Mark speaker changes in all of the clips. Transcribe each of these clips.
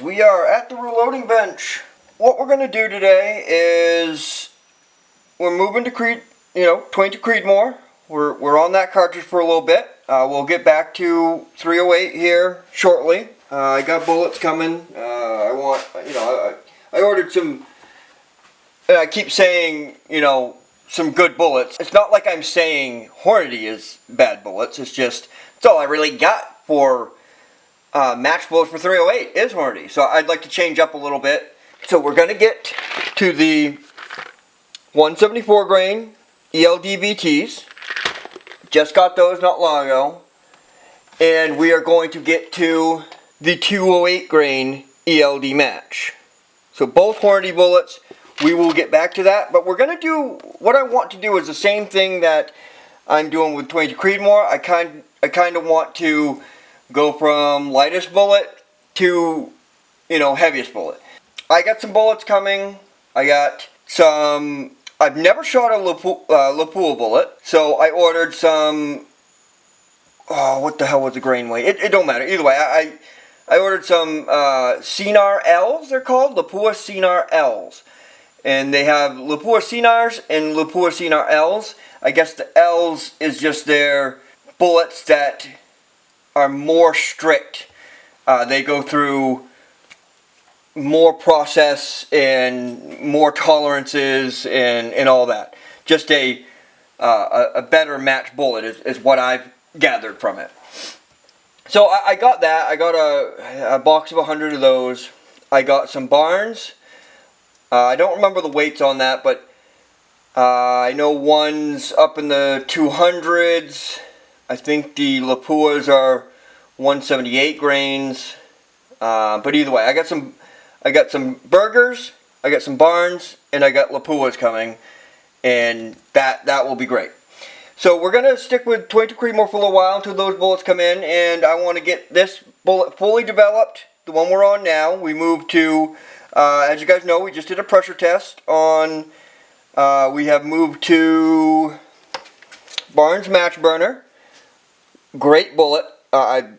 Speaker 1: guys, we are at the reloading bench. What we're going to do today is we're moving to 22 Creedmoor. We're on that cartridge for a little bit. We'll get back to 308 here shortly. I got bullets coming. I ordered some, and I keep saying, some good bullets. It's not like I'm saying Hornady is bad bullets. It's all I really got for match bullets for 308 is Hornady. So I'd like to change up a little bit. So we're going to get to the 174 grain ELDBTs. Just got those not long ago. And we are going to get to the 208 grain ELD match. So both Hornady bullets, we will get back to that. But we're going to do, what I want to do is the same thing that I'm doing with 22 Creedmoor. I kind of want to go from lightest bullet to, heaviest bullet. I got some bullets coming. I got some, I've never shot a Lapua bullet, so I ordered some, what the hell was the grain weight? It don't matter. Either way, I ordered some Cinar L's, they're called, Lapua Cinar L's. And they have Lapua Cinars and Lapua Cinar L's. I guess the L's is just their bullets that are more strict. They go through more process and more tolerances and all that. Just a better match bullet is what I've gathered from it. So I got that. I got a box of 100 of those. I got some Barnes. I don't remember the weights on that, but I know one's up in the 200s. I think the Lapuas are 178 grains. But either way, I got some burgers, I got some Barnes, and I got Lapuas coming, and that will be great. So we're gonna stick with 22 Creedmoor for a little while until those bullets come in, and I want to get this bullet fully developed. The one we're on now, we moved to, as you guys know, we just did a pressure test on. We have moved to Barnes Match Burner. Great bullet. I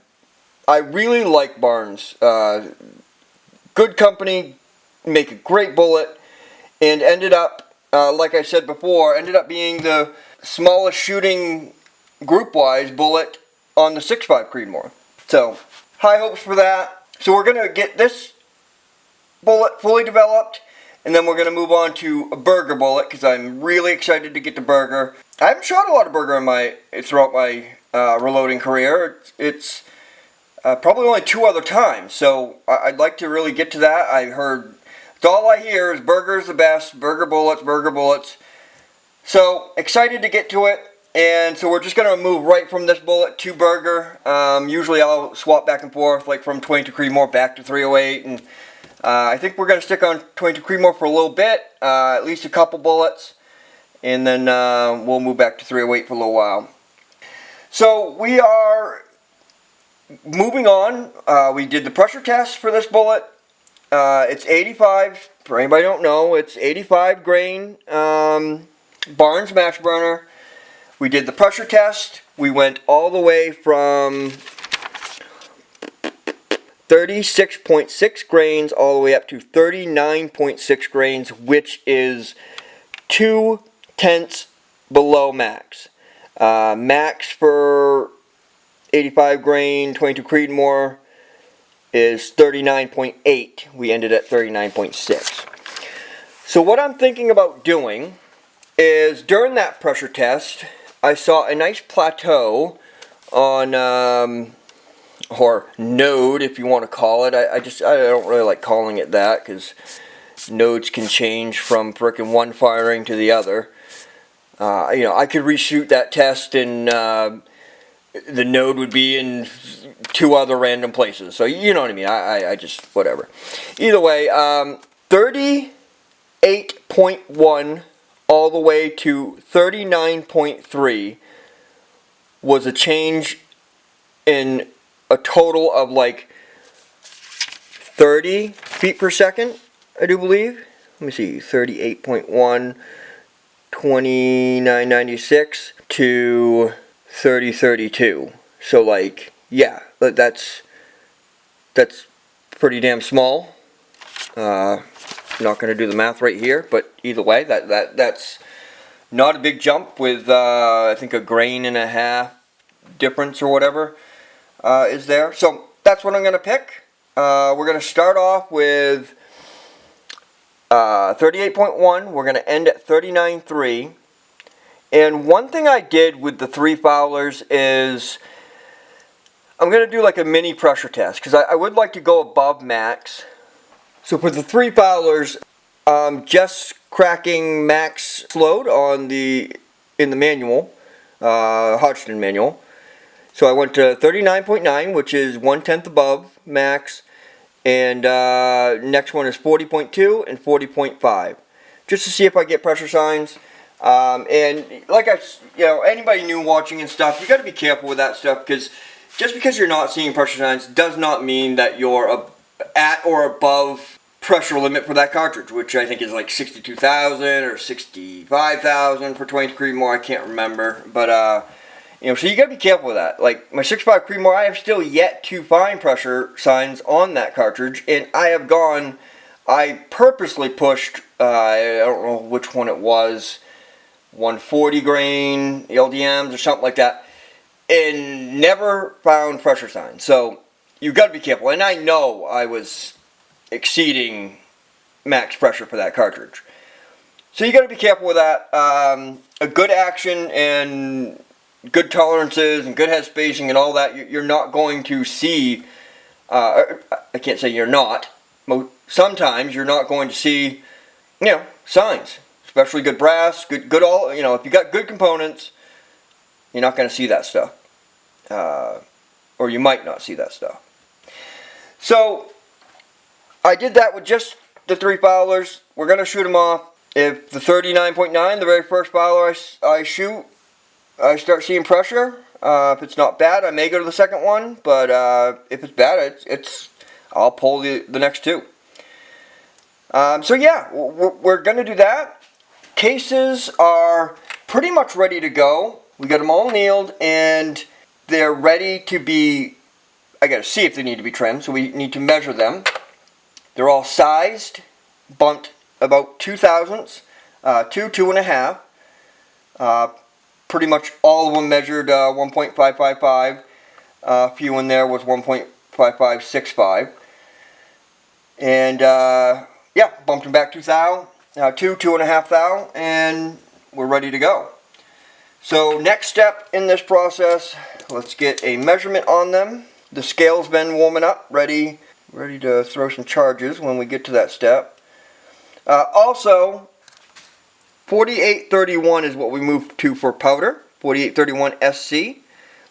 Speaker 1: really like Barnes. Good company, make a great bullet, and ended up, like I said before, ended up being the smallest shooting group-wise bullet on the 6.5 Creedmoor. So, high hopes for that. So we're going to get this bullet fully developed, and then we're going to move on to a burger bullet, because I'm really excited to get the burger. I haven't shot a lot of burger throughout my reloading career. It's probably only 2 other times, so I'd like to really get to that. I heard, it's all I hear is burger's the best, burger bullets. So, excited to get to it, and so we're just going to move right from this bullet to burger. Usually I'll swap back and forth, like from 22 Creedmoor back to 308, and I think we're going to stick on 22 Creedmoor for a little bit, at least a couple bullets, and then we'll move back to 308 for a little while. So, we are moving on. We did the pressure test for this bullet. It's 85, for anybody who don't know, it's 85 grain Barnes Match Burner. We did the pressure test. We went all the way from 36.6 grains all the way up to 39.6 grains, which is 2/10 below max. Max for 85 grain, 22 Creedmoor is 39.8. We ended at 39.6. So what I'm thinking about doing is during that pressure test, I saw a nice plateau on, or node if you want to call it. I don't really like calling it that because nodes can change from frickin' one firing to the other. I could reshoot that test and the node would be in 2 other random places. So you know what I mean. I just, whatever. Either way, 38.1 all the way to 39.3 was a change in a total of like 30 feet per second, I do believe. Let me see, 38.1, 2996 to 3032. So like, yeah, that's pretty damn small. I'm not going to do the math right here, but either way, that's not a big jump with I think 1.5 grains difference or whatever is there. So that's what I'm going to pick. We're going to start off with 38.1. We're going to end at 39.3. And one thing I did with the 3 foulers is I'm going to do like a mini pressure test because I would like to go above max. So for the 3 foulers, just cracking max load in the manual, Hodgson manual. So I went to 39.9, which is 1/10 above max, and next one is 40.2 and 40.5, just to see if I get pressure signs. And like anybody new watching and stuff, you got to be careful with that stuff, because just because you're not seeing pressure signs does not mean that you're at or above pressure limit for that cartridge, which I think is like 62,000 or 65,000 for 20 Creedmoor. I can't remember, but so you gotta be careful with that. Like my 6.5 Creedmoor, I have still yet to find pressure signs on that cartridge, and I purposely pushed, I don't know which one it was, 140 grain LDMs or something like that, and never found pressure signs. So you got to be careful, and I know I was exceeding max pressure for that cartridge. So you got to be careful with that. A good action and good tolerances and good head spacing and all that, you're not going to see, I can't say you're not, sometimes you're not going to see, signs. Especially good brass, good all, if you got good components, you're not going to see that stuff. Or you might not see that stuff. So, I did that with just the 3 foulers. We're going to shoot them off. If the 39.9, the very first fouler I shoot, I start seeing pressure. If it's not bad, I may go to the second one. But if it's bad, I'll pull the next 2. So yeah, we're going to do that. Cases are pretty much ready to go. We got them all annealed, and they're ready to be, I got to see if they need to be trimmed, so we need to measure them. They're all sized, bumped about 2 thousandths, 2.5. Pretty much all of them measured 1.555. A few in there was 1.5565. And yeah, bumped them back 2 thou, 2.5 thou, and we're ready to go. So next step in this process, let's get a measurement on them. The scale's been warming up, ready to throw some charges when we get to that step. Also, 4831 is what we moved to for powder, 4831 SC.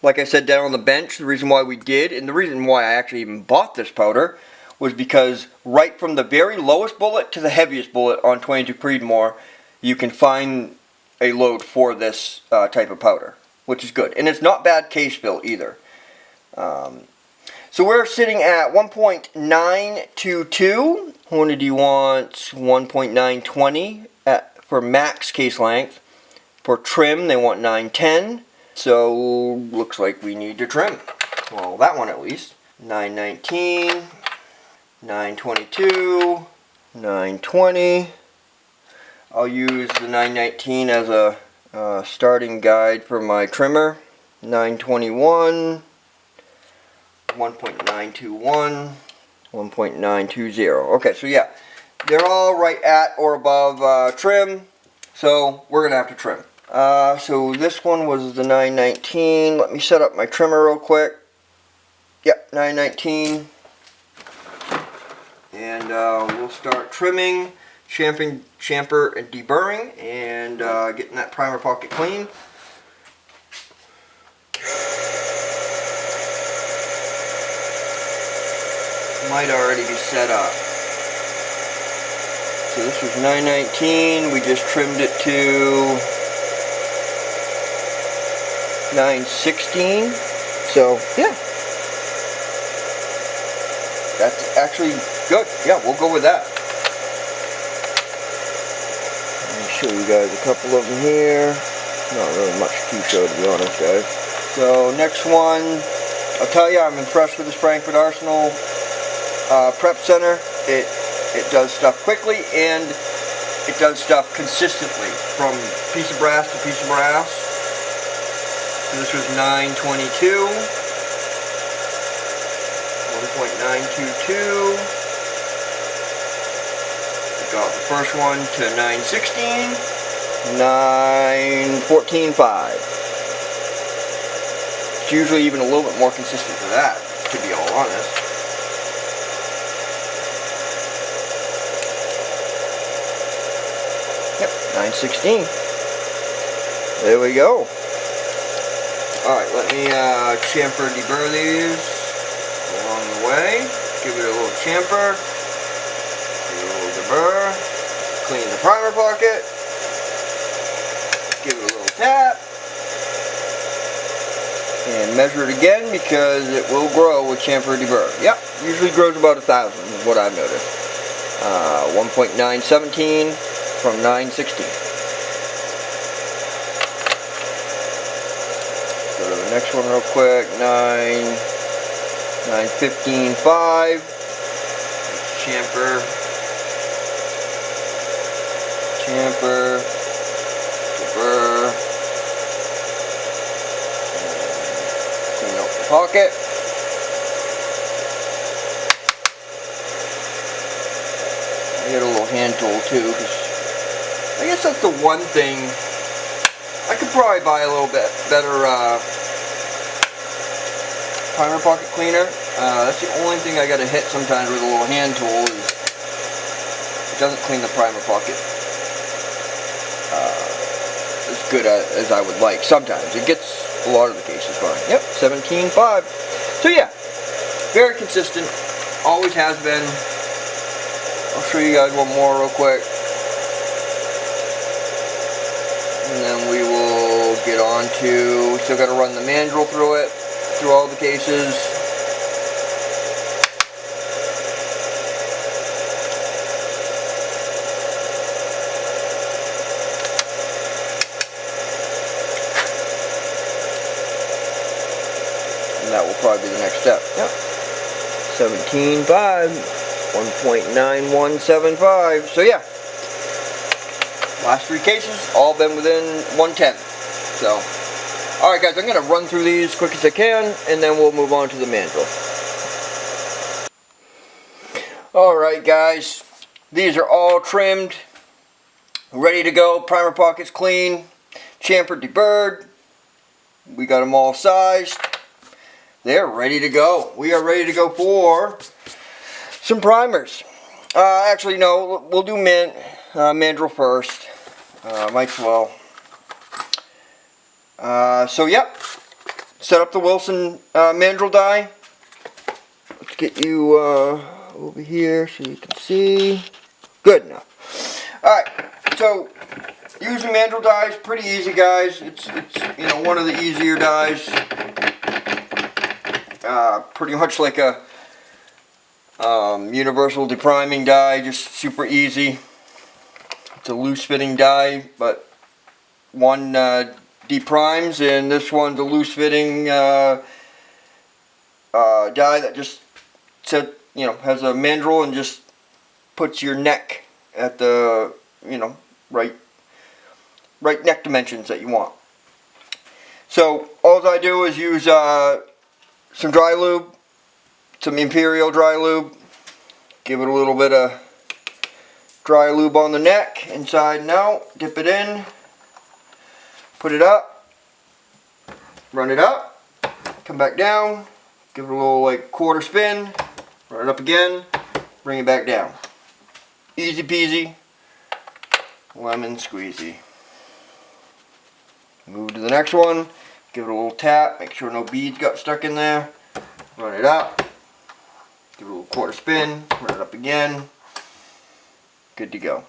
Speaker 1: Like I said, down on the bench, the reason why we did, and the reason why I actually even bought this powder, was because right from the very lowest bullet to the heaviest bullet on 22 Creedmoor, you can find a load for this type of powder, which is good. And it's not bad case fill either. So we're sitting at 1.922. Hornady wants 1.920 for max case length. For trim, they want 910. So looks like we need to trim. Well, that one at least. 919. 922, 920. I'll use the 919 as a starting guide for my trimmer. 921, 1.921, 1.920. Okay, so yeah, they're all right at or above trim, so we're going to have to trim. So this one was the 919. Let me set up my trimmer real quick. Yep, 919. And we'll start trimming, chamfer, and deburring, and getting that primer pocket clean. Might already be set up. So this was 919. We just trimmed it to 916. So yeah, that's actually good. Yeah, we'll go with that. Let me show you guys a couple of them here. Not really much to show, to be honest, guys. So next one, I'll tell you, I'm impressed with this Frankfurt Arsenal prep center. It does stuff quickly, and it does stuff consistently from piece of brass to piece of brass. So this was 922, 1.922. We got the first one to 916, 914.5. It's usually even a little bit more consistent than that, to be all honest. Yep, 916. There we go. Alright, let me chamfer deburr these along the way. Give it a little chamfer. Give it a little deburr. Clean the primer pocket. Give it a little tap. And measure it again because it will grow with chamfer deburr. Yep, usually grows about 1,000 is what I've noticed. 1.917 from 916. Go to the next one real quick. 915.5. Chamfer. Deburr. Clean out the pocket. I get a little hand tool too, because I guess that's the one thing. I could probably buy a little bit better primer pocket cleaner. That's the only thing I gotta hit sometimes with a little hand tool is it doesn't clean the primer pocket as good as I would like. Sometimes it gets a lot of the cases fine. Yep, 17.5. So yeah, very consistent. Always has been. I'll show you guys one more real quick. And then we will get on to, still got to run the mandrel through it, through all the cases. And that will probably be the next step. Yep. 17.5. 1.9175. So yeah, last 3 cases all been within 1/10. So, all right, guys, I'm gonna run through these as quick as I can, and then we'll move on to the mandrel. All right, guys, these are all trimmed, ready to go. Primer pockets clean, chamfered, deburred. We got them all sized. They're ready to go. We are ready to go for some primers. Actually, no, we'll do mandrel first. Might as well. So, yep. Set up the Wilson mandrel die. Let's get you over here so you can see. Good enough. Alright, so using mandrel die is pretty easy, guys. It's you know, one of the easier dies. Pretty much like a universal depriming die, just super easy. It's a loose fitting die, but one deprimes, and this one's a loose fitting die that just has a mandrel and just puts your neck at the right neck dimensions that you want. So all I do is use some dry lube. Some Imperial dry lube. Give it a little bit of dry lube on the neck, inside and out. Dip it in. Put it up. Run it up. Come back down. Give it a little like quarter spin. Run it up again. Bring it back down. Easy peasy. Lemon squeezy. Move to the next one. Give it a little tap. Make sure no beads got stuck in there. Run it up. Give it a little quarter spin, run it up again. Good to go.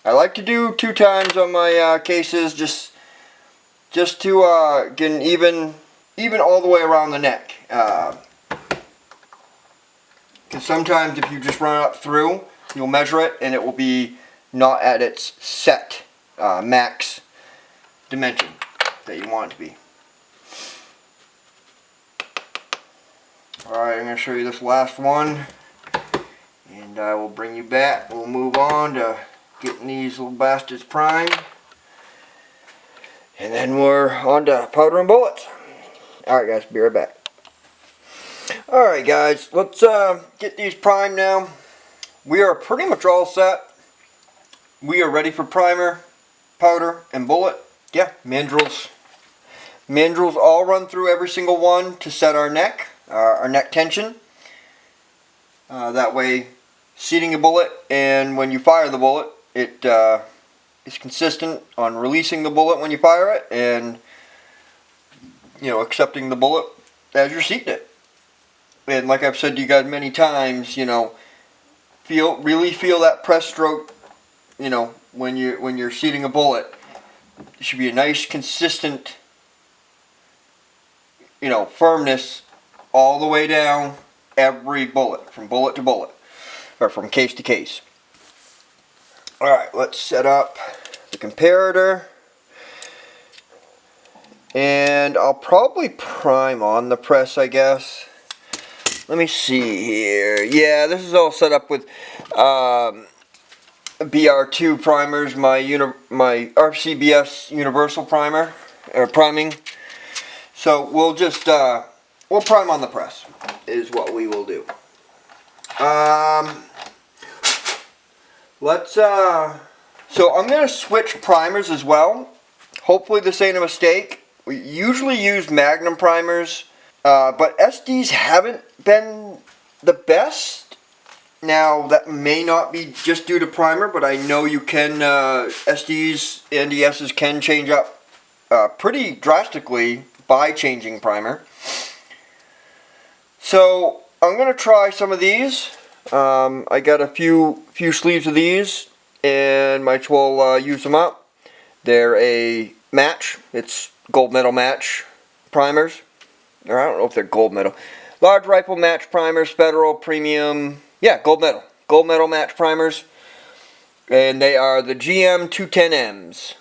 Speaker 1: I like to do 2 times on my cases, just to get an even all the way around the neck. Because sometimes if you just run it up through, you'll measure it and it will be not at its set max dimension that you want it to be. Alright, I'm going to show you this last one. And I will bring you back. We'll move on to getting these little bastards primed. And then we're on to powder and bullets. Alright guys, be right back. Alright guys, let's get these primed now. We are pretty much all set. We are ready for primer, powder, and bullet. Yeah, mandrels. Mandrels all run through every single one to set our neck tension. That way, seating a bullet, and when you fire the bullet, it is consistent on releasing the bullet when you fire it, and accepting the bullet as you're seating it. And like I've said to you guys many times, really feel that press stroke. When you're seating a bullet, it should be a nice, consistent, firmness all the way down every bullet, from bullet to bullet, or from case to case. Alright, let's set up the comparator. And I'll probably prime on the press, I guess. Let me see here. Yeah, this is all set up with BR2 primers, my RCBS universal primer, or priming. So we'll just, we'll prime on the press, is what we will do. So I'm going to switch primers as well. Hopefully this ain't a mistake. We usually use Magnum primers, but SDs haven't been the best. Now that may not be just due to primer, but I know you can, SDs and ESs can change up pretty drastically by changing primer. So I'm going to try some of these. I got a few sleeves of these, and might as well use them up. They're a match. It's gold medal match primers. Or I don't know if they're gold medal. Large rifle match primers, federal premium. Yeah, gold medal. Gold medal match primers. And they are the GM 210Ms.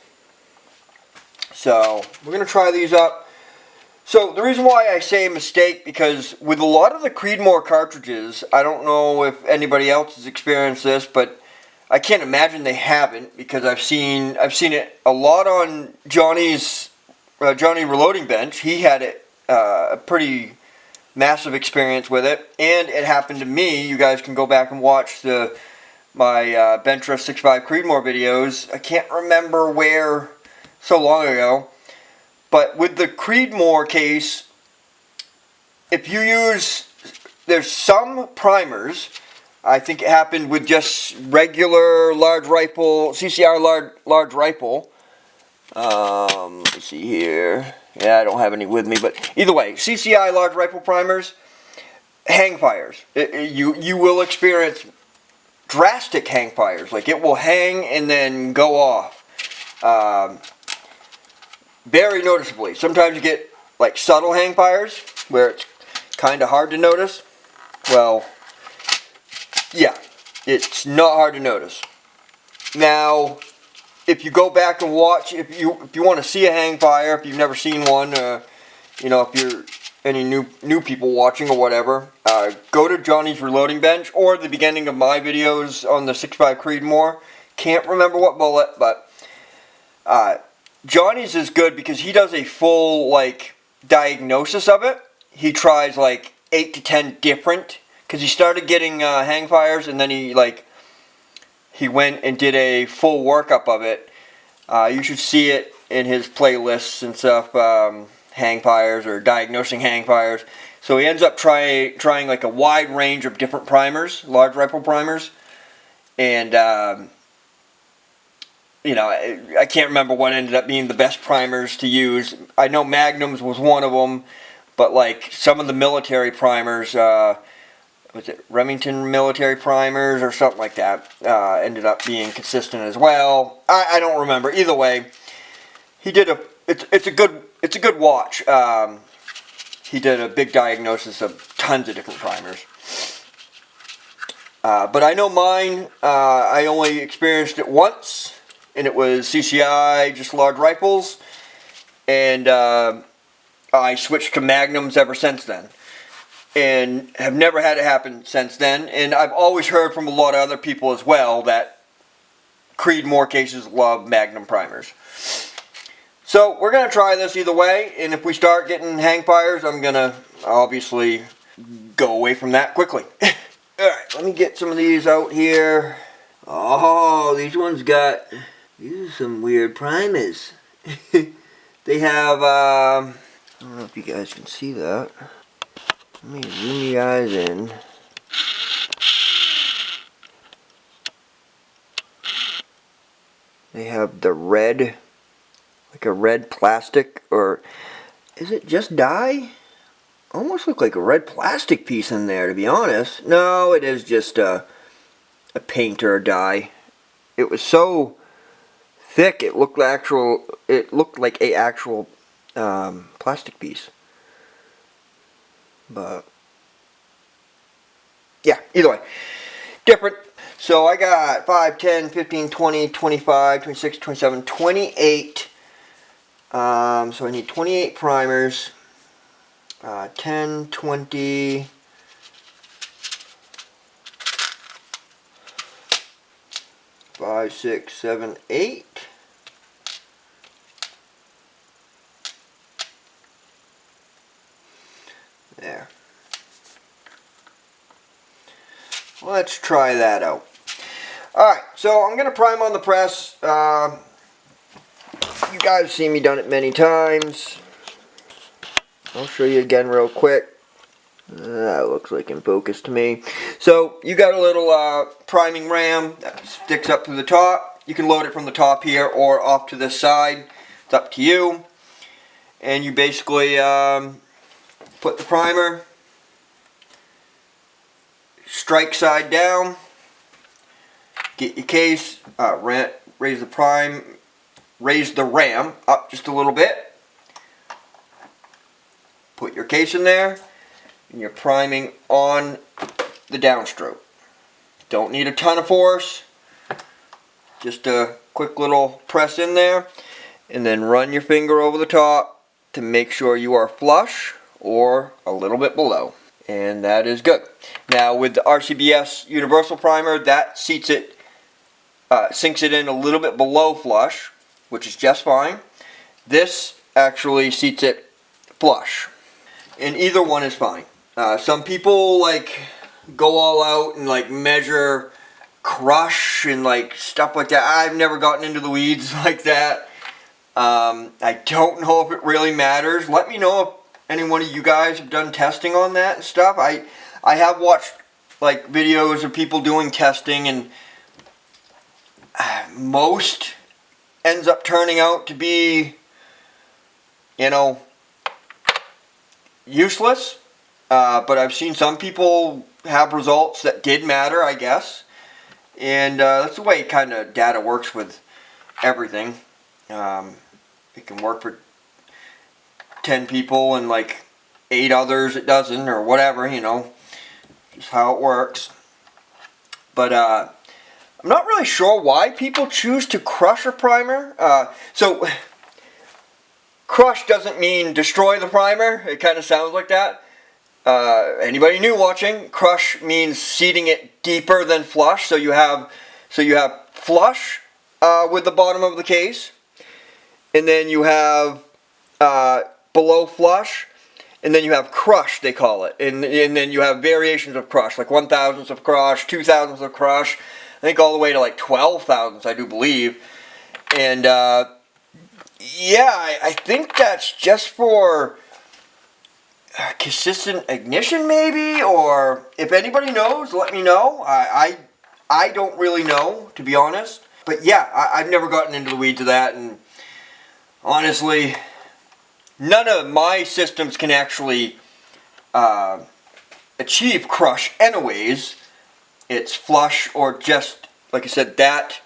Speaker 1: So we're going to try these up. So the reason why I say mistake, because with a lot of the Creedmoor cartridges, I don't know if anybody else has experienced this, but I can't imagine they haven't, because I've seen it a lot on Johnny's Johnny Reloading Bench. He had it a pretty massive experience with it, and it happened to me. You guys can go back and watch my Bentress 6.5 Creedmoor videos. I can't remember where, so long ago. But with the Creedmoor case, if you use, there's some primers, I think it happened with just regular large rifle, CCR large rifle. Let's see here. Yeah, I don't have any with me, but either way, CCI large rifle primers, hang fires. You will experience drastic hang fires. Like, it will hang and then go off. Very noticeably. Sometimes you get like subtle hang fires where it's kind of hard to notice. Well, yeah, it's not hard to notice. Now, if you go back and watch, if you want to see a hang fire, if you've never seen one, if you're any new people watching or whatever, go to Johnny's Reloading Bench or the beginning of my videos on the 6.5 Creedmoor. Can't remember what bullet, but Johnny's is good because he does a full diagnosis of it. He tries 8 to 10 different, because he started getting hang fires, and then he went and did a full workup of it. You should see it in his playlists and stuff, hang fires or diagnosing hang fires. So he ends up trying a wide range of different primers, large rifle primers, and I can't remember what ended up being the best primers to use. I know Magnums was one of them, but some of the military primers, was it Remington military primers or something like that, ended up being consistent as well. I don't remember. Either way, he did it's a good watch. He did a big diagnosis of tons of different primers. But I know mine, I only experienced it once, and it was CCI, just large rifles, and I switched to Magnums ever since then. and have never had it happen since then. And I've always heard from a lot of other people as well that Creedmoor cases love Magnum primers. So we're going to try this either way, and if we start getting hang fires, I'm going to obviously go away from that quickly. Alright, let me get some of these out here. Oh, these are some weird primers. They have, I don't know if you guys can see that. Let me zoom you guys in. They have the red, like a red plastic, or is it just dye? Almost look like a red plastic piece in there, to be honest. No, it is just a paint or a dye. It was so thick, it looked like a actual plastic piece. But yeah, either way, different. So I got 5, 10, 15, 20, 25, 26, 27, 28. So I need 28 primers. 10, 20, 5, 6, 7, 8. There. Let's try that out. Alright, so I'm going to prime on the press. You guys have seen me done it many times. I'll show you again real quick. That looks like in focus to me. So you got a little priming ram that sticks up to the top. You can load it from the top here or off to this side. It's up to you. And you basically put the primer, strike side down, get your case, raise the ram up just a little bit. Put your case in there, and you're priming on the downstroke. Don't need a ton of force, just a quick little press in there, and then run your finger over the top to make sure you are flush or a little bit below. And that is good. Now with the RCBS Universal Primer, that sinks it in a little bit below flush, which is just fine. This actually seats it flush. And either one is fine. Some people like go all out and like measure crush and like stuff like that. I've never gotten into the weeds like that. I don't know if it really matters. Let me know if any one of you guys have done testing on that and stuff. I have watched like videos of people doing testing, and most ends up turning out to be, you know, useless. But I've seen some people have results that did matter, I guess. And that's the way kind of data works with everything. It can work for 10 people and like 8 others it doesn't, or whatever, you know. Just how it works. But I'm not really sure why people choose to crush a primer. So crush doesn't mean destroy the primer. It kind of sounds like that. Anybody new watching, crush means seating it deeper than flush. So you have flush with the bottom of the case, and then you have below flush, and then you have crush, they call it, and then you have variations of crush, like 1,000ths of crush, 2,000ths of crush, I think all the way to like 12,000ths, I do believe. And yeah, I think that's just for consistent ignition maybe, or if anybody knows, let me know. I don't really know, to be honest. But yeah, I've never gotten into the weeds of that, and honestly, none of my systems can actually achieve crush anyways. It's flush or just, like I said, that.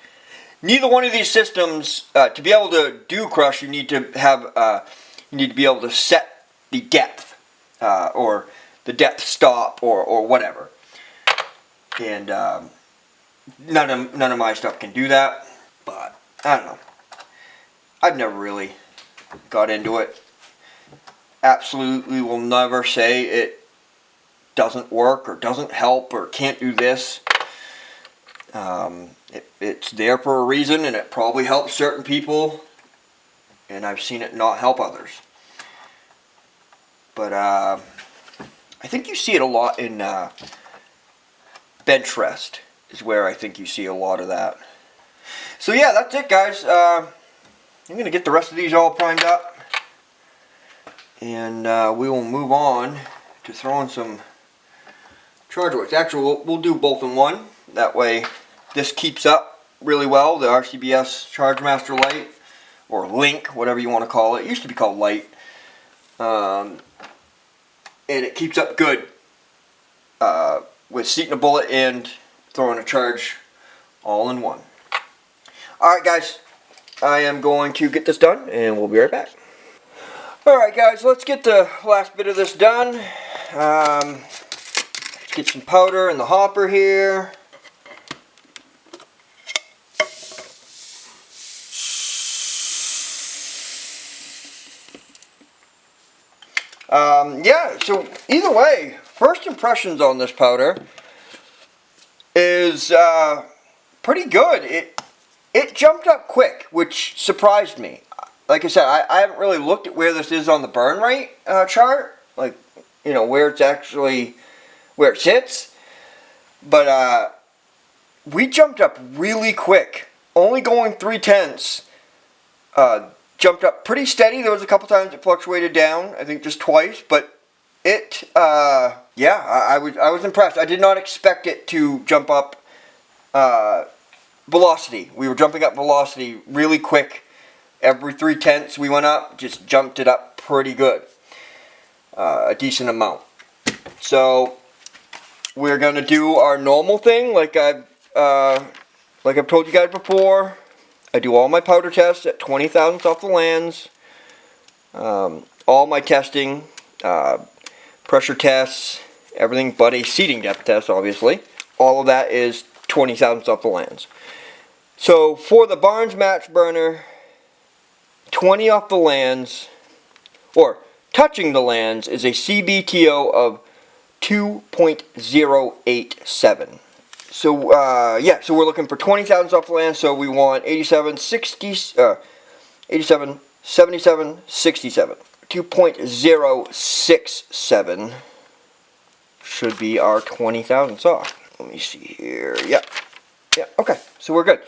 Speaker 1: Neither one of these systems, to be able to do crush, you need to have, you need to be able to set the depth, or the depth stop, or whatever. And none of my stuff can do that. But I don't know. I've never really got into it. Absolutely will never say it doesn't work or doesn't help or can't do this. It's there for a reason, and it probably helps certain people, and I've seen it not help others. But I think you see it a lot in bench rest is where I think you see a lot of that. So yeah, that's it, guys. I'm going to get the rest of these all primed up, and we will move on to throwing some charge weights. Actually, we'll do both in one. That way this keeps up really well, the RCBS Chargemaster Lite, or Link, whatever you want to call it. It used to be called Lite. And it keeps up good with seating a bullet and throwing a charge all in one. Alright guys, I am going to get this done and we'll be right back. Alright guys, let's get the last bit of this done. Let's get some powder in the hopper here. Yeah, so either way, first impressions on this powder is pretty good. It jumped up quick, which surprised me. Like I said, I haven't really looked at where this is on the burn rate chart, like, you know, where it's actually, where it sits. But we jumped up really quick, only going 3/10. Jumped up pretty steady. There was a couple times it fluctuated down, I think just twice, but it, yeah, I was impressed. I did not expect it to jump up velocity. We were jumping up velocity really quick. Every 3/10 we went up, just jumped it up pretty good. A decent amount. So we're going to do our normal thing like I've told you guys before. I do all my powder tests at 20 thousandths off the lands. All my testing, pressure tests, everything but a seating depth test, obviously. All of that is 20 thousandths off the lands. So for the Barnes match burner, 20 off the lands, or touching the lands, is a CBTO of 2.087. So, yeah, so we're looking for 20 thousandths off the land, so we want 87, 77, 67. 2.067 should be our 20 thousandths off. Let me see here. Yeah, okay, so we're good.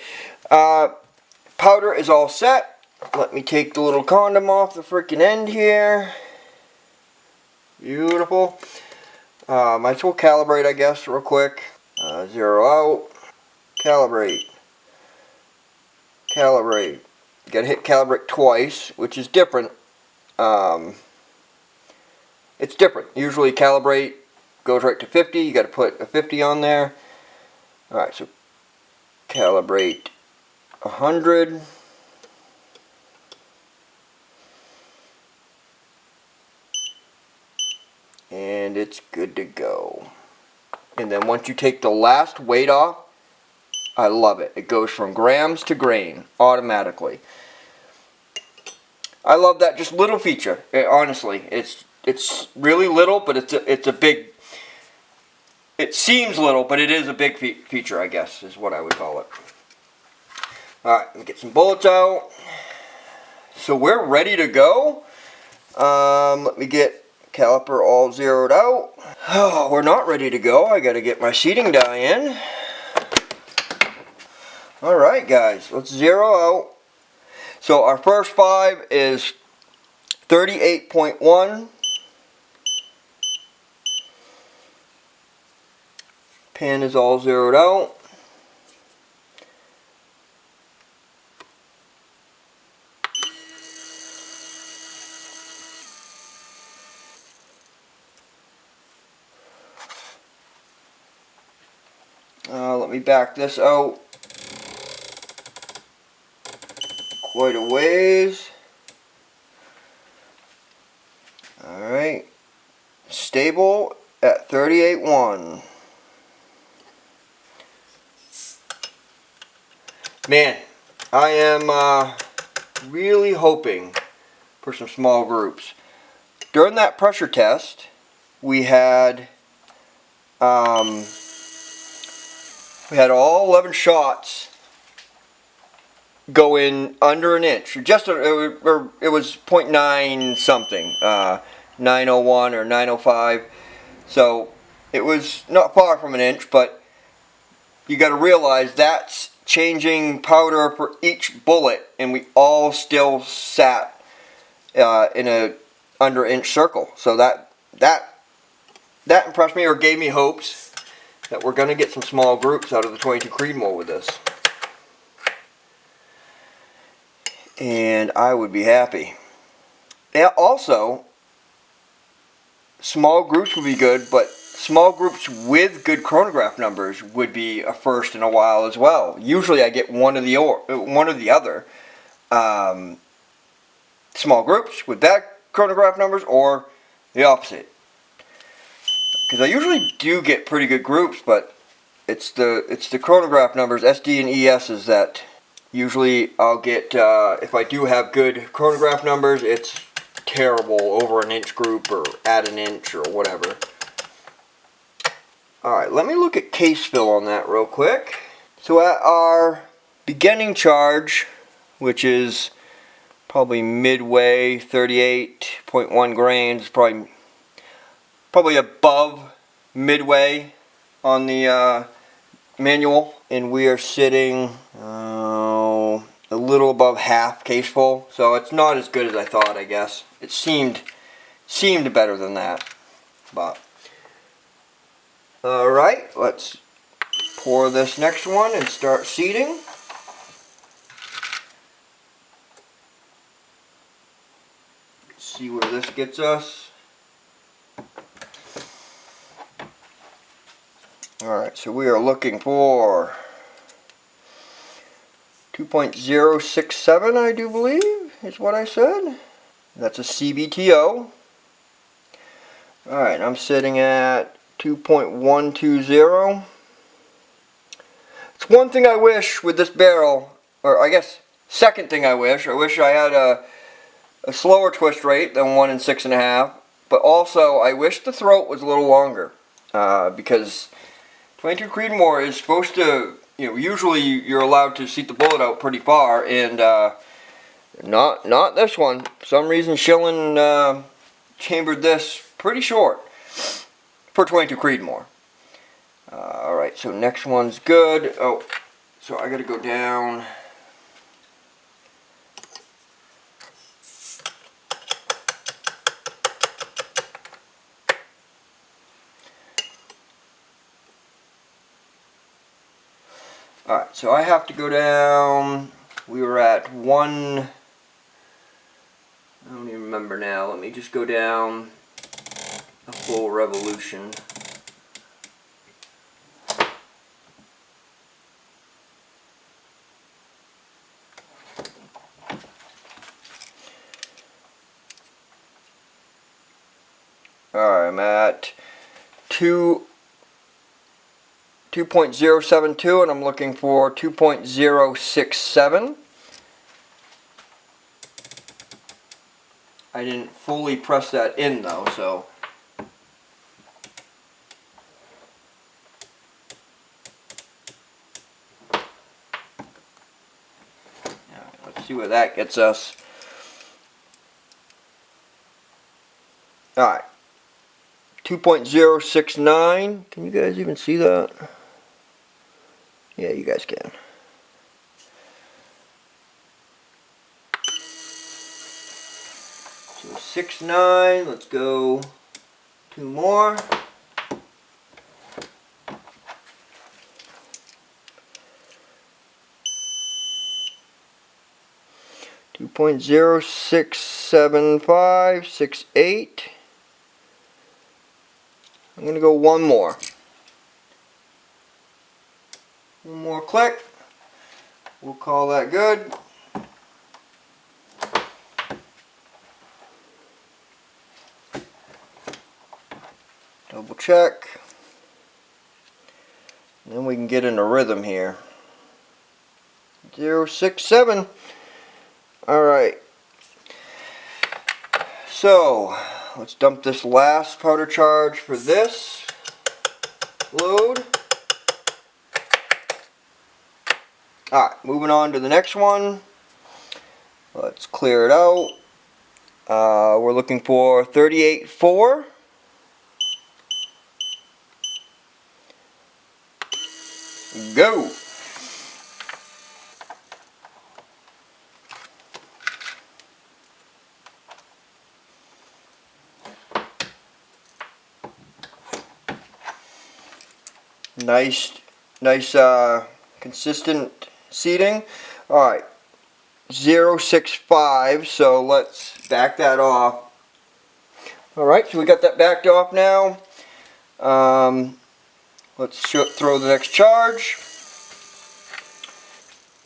Speaker 1: Powder is all set. Let me take the little condom off the freaking end here. Beautiful. Might as well calibrate, I guess, real quick. Zero out. Calibrate. Calibrate. You gotta hit calibrate twice, which is different. It's different. Usually calibrate goes right to 50. You gotta put a 50 on there. Alright, so calibrate 100. And it's good to go. And then once you take the last weight off, I love it. It goes from grams to grain automatically. I love that just little feature. Honestly, it's really little, but it's a big. It seems little, but it is a big feature, I guess, is what I would call it. All right, let me get some bullets out. So we're ready to go. Let me get caliper all zeroed out. Oh, we're not ready to go. I gotta get my seating die in. Alright guys, let's zero out. So our first 5 is 38.1. Pin is all zeroed out. Let me back this out quite a ways. Alright. Stable at 38.1. Man, I am really hoping for some small groups. During that pressure test, we had we had all 11 shots go in under an inch. Just it was 0.9 something, 901 or 905. So it was not far from an inch, but you got to realize that's changing powder for each bullet, and we all still sat in a under inch circle. So that impressed me, or gave me hopes that we're going to get some small groups out of the 22 Creedmoor with this. And I would be happy. Yeah, also, small groups would be good, but small groups with good chronograph numbers would be a first in a while as well. Usually I get one or the other. Small groups with bad chronograph numbers, or the opposite. Because I usually do get pretty good groups, but it's the chronograph numbers, SD and ESs, that usually I'll get. If I do have good chronograph numbers, it's terrible over an inch group or at an inch or whatever. Alright, let me look at case fill on that real quick. So at our beginning charge, which is probably midway, 38.1 grains, probably above midway on the manual, and we are sitting a little above half case full, so it's not as good as I thought. I guess it seemed better than that, but all right, let's pour this next one and start seeding. Let's see where this gets us. Alright, so we are looking for 2.067, I do believe, is what I said. That's a CBTO. Alright, I'm sitting at 2.120. It's one thing I wish with this barrel, or I guess second thing I wish I had a slower twist rate than 1 6.5, but also I wish the throat was a little longer, because 22 Creedmoor is supposed to, usually you're allowed to seat the bullet out pretty far, and not this one. For some reason SHILEN chambered this pretty short for 22 Creedmoor. Alright, so next one's good. Oh, so I gotta go down. Alright, so I have to go down. We were at 1. I don't even remember now. Let me just go down a full revolution. Alright, I'm at 2.072, and I'm looking for 2.067. I didn't fully press that in though, so let's see where that gets us. Alright, 2.069. Can you guys even see that? Yeah, you guys can. So 6.9, let's go 2 more. Two 2.0675, 6.8. I'm going to go one more. One more click. We'll call that good. Double check. And then we can get in a rhythm here. 0.67. Alright. So, let's dump this last powder charge for this. load. Alright, moving on to the next one. Let's clear it out. We're looking for 38.4. Go! Nice, consistent seating. Alright, 0.65, so let's back that off. Alright, so we got that backed off now. Let's throw the next charge.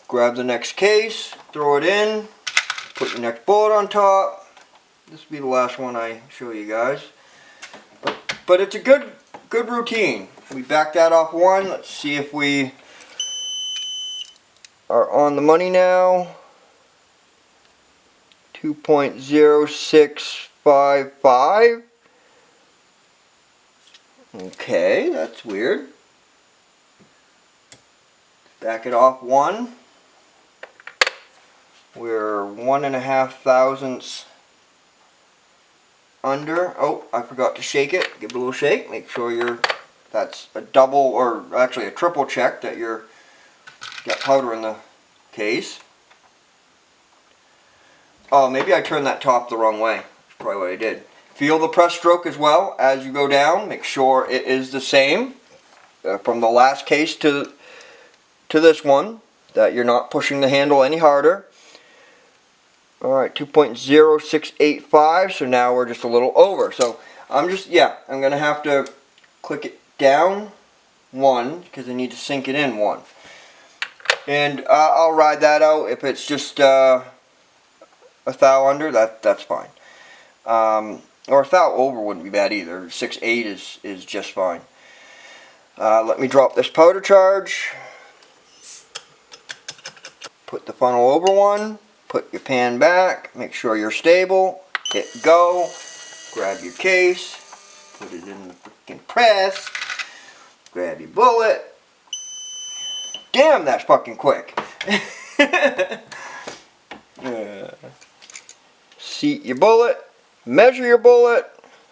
Speaker 1: Grab the next case, throw it in, put your next bullet on top. This will be the last one I show you guys. But it's a good routine. We back that off one. Let's see if we are on the money now. 2.0655. Okay, that's weird. Back it off one. We're 1.5 thousandths under. Oh, I forgot to shake it. Give it a little shake. Make sure that's a double or actually a triple check that you're got powder in the case. Oh, maybe I turned that top the wrong way. That's probably what I did. Feel the press stroke as well as you go down. Make sure it is the same from the last case to this one, that you're not pushing the handle any harder. Alright, 2.0685, so now we're just a little over. So I'm going to have to click it down one because I need to sink it in one. And I'll ride that out. If it's just a thou under, that's fine. Or a thou over wouldn't be bad either. 6.8 is just fine. Let me drop this powder charge. Put the funnel over one. Put your pan back, make sure you're stable, hit go, grab your case, put it in the freaking press, grab your bullet. Damn, that's fucking quick. Seat your bullet, measure your bullet.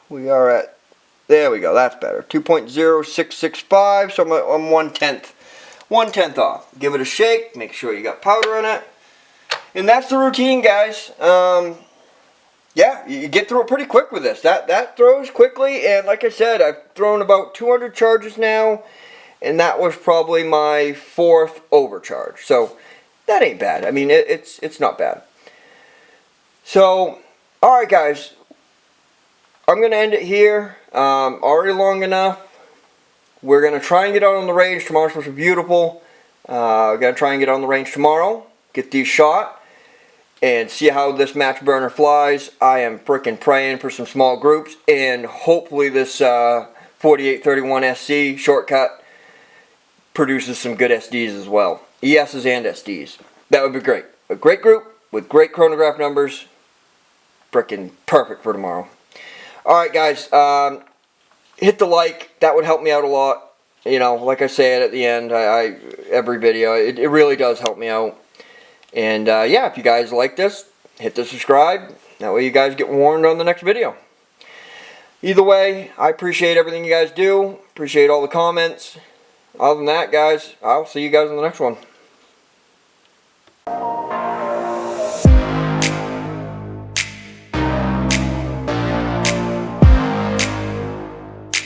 Speaker 1: We are at, there we go, that's better. 2.0665, so I'm 1/10 off. Give it a shake, make sure you got powder in it. And that's the routine, guys. Yeah, you get through it pretty quick with this. That throws quickly, and like I said, I've thrown about 200 charges now, and that was probably my 4th overcharge. So that ain't bad. I mean, it's not bad. So, all right, guys, I'm gonna end it here. Already long enough. We're gonna try and get out on the range. Tomorrow's supposed to be beautiful. We're gonna try and get on the range tomorrow. Get these shot. And see how this match burner flies. I am freaking praying for some small groups, and hopefully this 4831 SC shortcut produces some good SDs as well. ESs and SDs. That would be great. A great group with great chronograph numbers. Freaking perfect for tomorrow. Alright guys, hit the like. That would help me out a lot. You know, like I said at the end, every video, it really does help me out. And yeah, if you guys like this, hit the subscribe. That way you guys get warned on the next video. Either way, I appreciate everything you guys do. Appreciate all the comments. Other than that, guys, I'll see you guys in the next one.